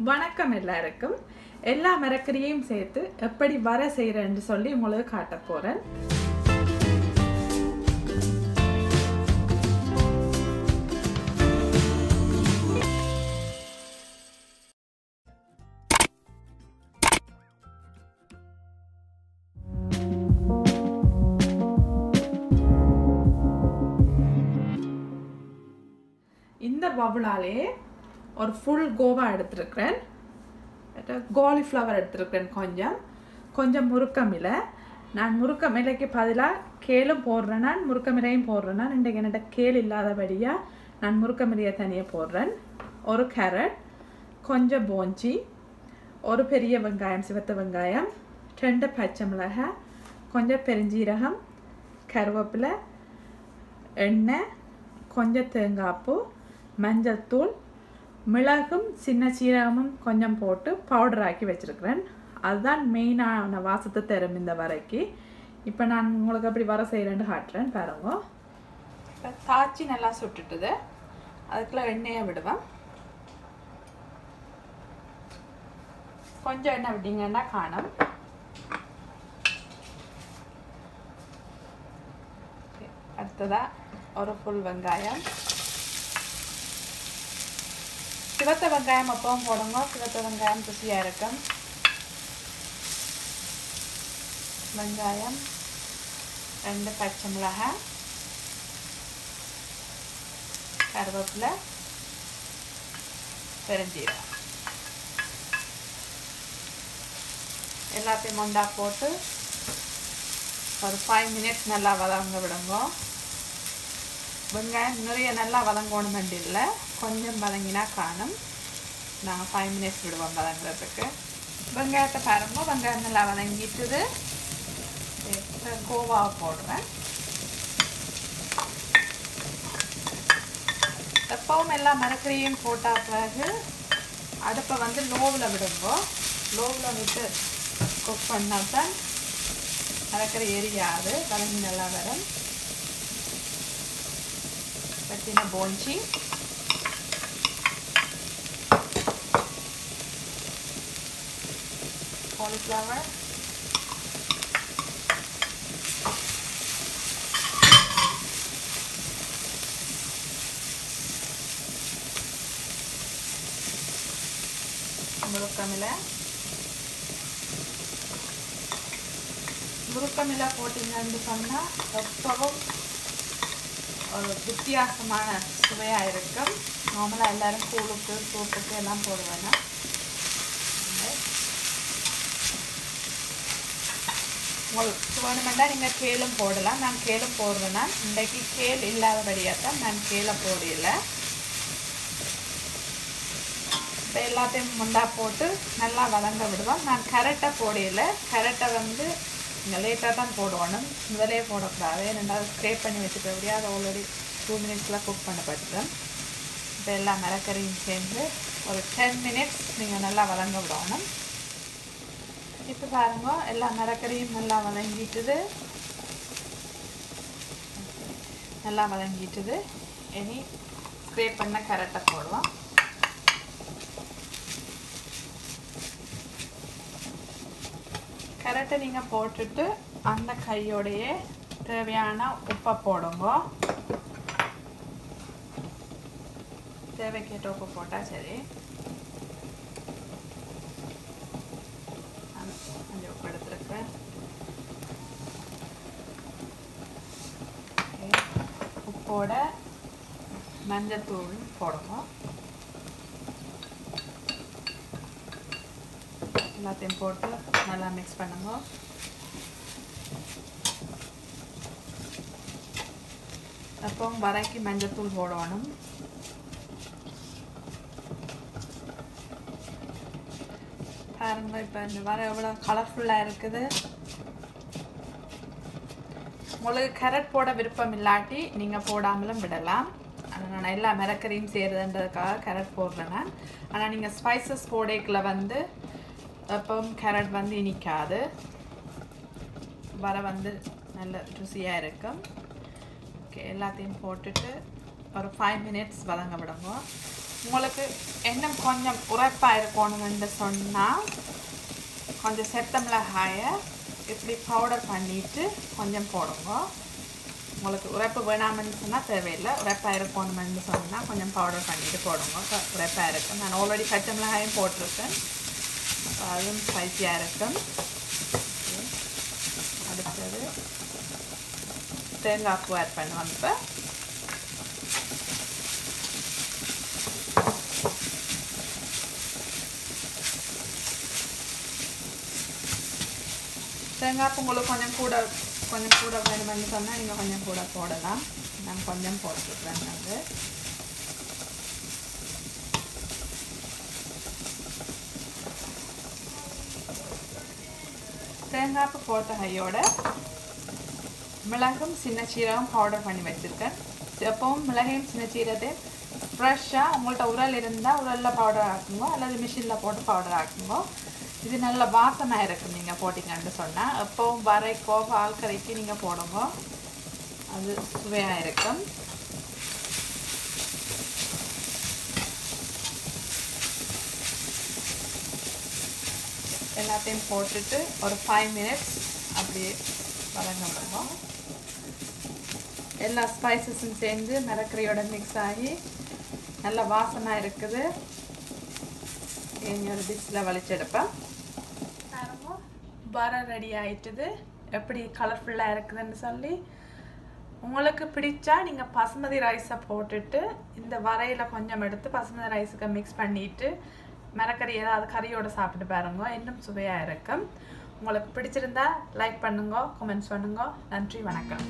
வணக்கம் எல்லாருக்கும். எல்லா மரக்கறியையும் சேர்த்து எப்படி வர செய்யறேன்னு சொல்லி உங்களுக்கு காட்ட போறேன். இந்த பவுலாலே ஒரு ஃபுல் கோவா எடுத்துருக்கிறேன். cauliflower எடுத்துருக்கிறேன். கொஞ்சம் முருக்கம் இலை. நான் முருக்கம் இலைக்கு பதிலாக கேளும் போடுறேன். நான் முருக்கம் இலையும் போடுறேன். நான் இன்றைக்கு என்கிட்ட கேள் இல்லாதபடியாக நான் முருக்கம் இலையை தனியாக போடுறேன். ஒரு கேரட், கொஞ்சம் போஞ்சி, ஒரு பெரிய வெங்காயம், சிவத்த வெங்காயம், 2 பச்சை மிளகாய், கொஞ்சம் பெருஞ்சீரகம், கருவேப்பிலை, எண்ணெய், கொஞ்சம் தேங்காய்ப்பூ, மஞ்சள் தூள், மிளகும் சின்ன சீரகமும் கொஞ்சம் போட்டு பவுடர் ஆக்கி வச்சுருக்கிறேன். அதுதான் மெயினான வாசத்தை தரும் இந்த வரைக்கு. இப்போ நான் உங்களுக்கு அப்படி வர செய்கிறேன்னு காட்டுறேன் பாருங்க. இப்போ தாச்சி நல்லா சுட்டுட்டுது. அதுக்குள்ள எண்ணெயை விடுவேன். கொஞ்சம் எண்ணெய் விட்டீங்கன்னா காணும். அடுத்ததாக ஒரு ஃபுல் வெங்காயம். சிவத்த வெங்காயம் அப்பவும் போடுங்க. சிவத்த வெங்காயம் ருசியாக இருக்கும். வெங்காயம், 2 பச்சை மிளகாய், கருவேப்பிலை, பெருஞ்சீரகம் எல்லாத்தையும் ஒன்றா போட்டு ஒரு 5 மினிட்ஸ் நல்லா வதங்க விடுங்க. வெங்காயம் நிறைய நல்லா வதங்கணும் வேண்டியதில்லை, கொஞ்சம் வதங்கினா காணும். நாங்கள் 5 மினிட்ஸ் விடுவோம் வதங்குறதுக்கு. வெங்காயத்தை பாருங்க, வெங்காயம் நல்லா வதங்கிட்டுது. கோவாவை போடுறேன். எப்பவும் எல்லா மரக்கறியும் போட்ட பிறகு அடுப்பை வந்து லோவில் விடுங்க. லோவில் விட்டு குக் பண்ணால் தான் மரக்கறி எரியாது, வதங்கி நல்லா வரும். பத்தின போஞ்சி, cauliflower, முருக்கமில்லை போட்டிங்கன்னு சொன்னால் எப்பவும் ஒரு வித்தியாசமான சுவையாக இருக்கும். நார்மலாக எல்லோரும் கூழுக்கு சூப்புக்கு எல்லாம் போடுவேன்னா உங்களுக்கு வேணுமெண்டா நீங்கள் கேளும் போடலாம். நான் கேளும் போடுறேன்னா இன்றைக்கு கேள் இல்லாதபடியாக தான் நான் கேளை போடல. இப்போ எல்லாத்தையும் முண்டா போட்டு நல்லா வதங்க விடுவோம். நான் கரெக்டை போடல. கரெக்டை வந்து நீங்கள் லேட்டாக தான் போடணும், முதலே போடக்கூடாது. ரெண்டாவது ஸ்க்ரேப் பண்ணி வச்சுட்டு அப்படியே அதை ஆல்ரெடி 2 மினிட்ஸில் குக் பண்ணப்பட்டுடும். இப்போ எல்லா மரக்கறியும் சேர்ந்து ஒரு 10 மினிட்ஸ் நீங்கள் நல்லா வதங்க விடணும். இப்போ பாருங்க, எல்லா மரக்கறியும் நல்லா வதங்கிட்டுது. இனி ஸ்க்ரேப் பண்ண கரெக்டை போடுவோம். கரெக்டை நீங்கள் போட்டுட்டு அந்த கையோடையே தேவையான உப்பை போடுங்க. தேவைக்கேற்ற உப்பு போட்டால் சரி. கொஞ்சம் உப்பு எடுத்துருக்கேன். உப்போட மஞ்சள் தூள் போடுங்க. எல்லாத்தையும் போட்டு நல்லா மிக்ஸ் பண்ணுங்க. அப்போ வரைக்கு மஞ்சள் தூள் போடணும். பாருங்க, இப்போ இந்த வர எவ்வளோ கலர்ஃபுல்லாக இருக்குது. உங்களுக்கு கேரட் போட விருப்பம் இல்லாட்டி நீங்கள் போடாமலும் விடலாம். ஆனால் நான் எல்லா மரக்கறியும் செய்கிறதுன்றதுக்காக கேரட் போடுறேன். ஆனால் நீங்கள் ஸ்பைசஸ் போடைக்குள்ள வந்து எப்பவும் கேரட் வந்து இனிக்காது, வர வந்து நல்ல ருசியாக இருக்கும். ஓகே, எல்லாத்தையும் போட்டுட்டு ஒரு 5 மினிட்ஸ் வதங்க விடுங்க. உங்களுக்கு இன்னும் கொஞ்சம் உரைப்பாக இருக்கணும்னு சொன்னால் கொஞ்சம் செத்த மிளகாயை இப்படி பவுடர் பண்ணிவிட்டு கொஞ்சம் போடுங்க. உங்களுக்கு உரைப்பு வேணாமன்னு சொன்னால் தேவையில்லை. உரைப்பாக இருக்கணும்னு சொன்னால் கொஞ்சம் பவுடர் பண்ணிவிட்டு போடுங்க. உரைப்பாக இருக்கும். நான் ஆல்ரெடி பச்சை மிளகாயும் போட்டிருக்கேன். அதுவும் ஸ்பைசியாக இருக்கும். அடுத்தது தேங்காய் பூ ஆட் பண்ணுவோம். இப்போ தேங்காய் பூ உங்களுக்கு கொஞ்சம் கூட வேணும்னு சொன்னால் நீங்கள் கொஞ்சம் கூட போடலாம். நான் கொஞ்சம் போட்டுருக்குறேன். அது தேங்காய் பூ போட்ட கையோட மிளகும் சின்ன சீரகம் பவுடர் பண்ணி வச்சுருக்கேன். எப்பவும் மிளகையும் சின்ன சீரகத்தையும் ஃப்ரெஷ்ஷாக உங்கள்கிட்ட உரல் இருந்தால் உரலில் பவுடர் ஆக்குங்க, அல்லது மிஷினில் போட்டு பவுடர் ஆக்குங்க. இது நல்ல வாசமாக இருக்கும். நீங்கள் போட்டிங்கன்னு சொன்னால் எப்பவும் வரைக்கோ பால் கறிக்கு நீங்கள் போடுங்க, அது சுவையாக இருக்கும். எல்லாத்தையும் போட்டுட்டு ஒரு 5 minutes அப்படியே வதங்க விடுவோம். எல்லா ஸ்பைசஸும் சேர்ந்து மிளகறியோட மிக்ஸ் ஆகி நல்ல வாசமாக இருக்குது. ஒரு டிஷ்ஷில் வலிச்செடுப்பேன். வர ரெடி ஆகிட்டுது. எப்படி கலர்ஃபுல்லாக இருக்குதுன்னு சொல்லி உங்களுக்கு பிடிச்சா நீங்கள் பாஸ்மதி ரைஸை போட்டுட்டு இந்த வரையில் கொஞ்சம் எடுத்து பாஸ்மதி ரைஸுக்கு மிக்ஸ் பண்ணிவிட்டு மிளகறி ஏதாவது கறியோடு சாப்பிட்டு பாருங்க, இன்னும் சுவையாக இருக்கும். உங்களுக்கு பிடிச்சிருந்தா லைக் பண்ணுங்க, கமெண்ட்ஸ் பண்ணுங்க. நன்றி, வணக்கம்.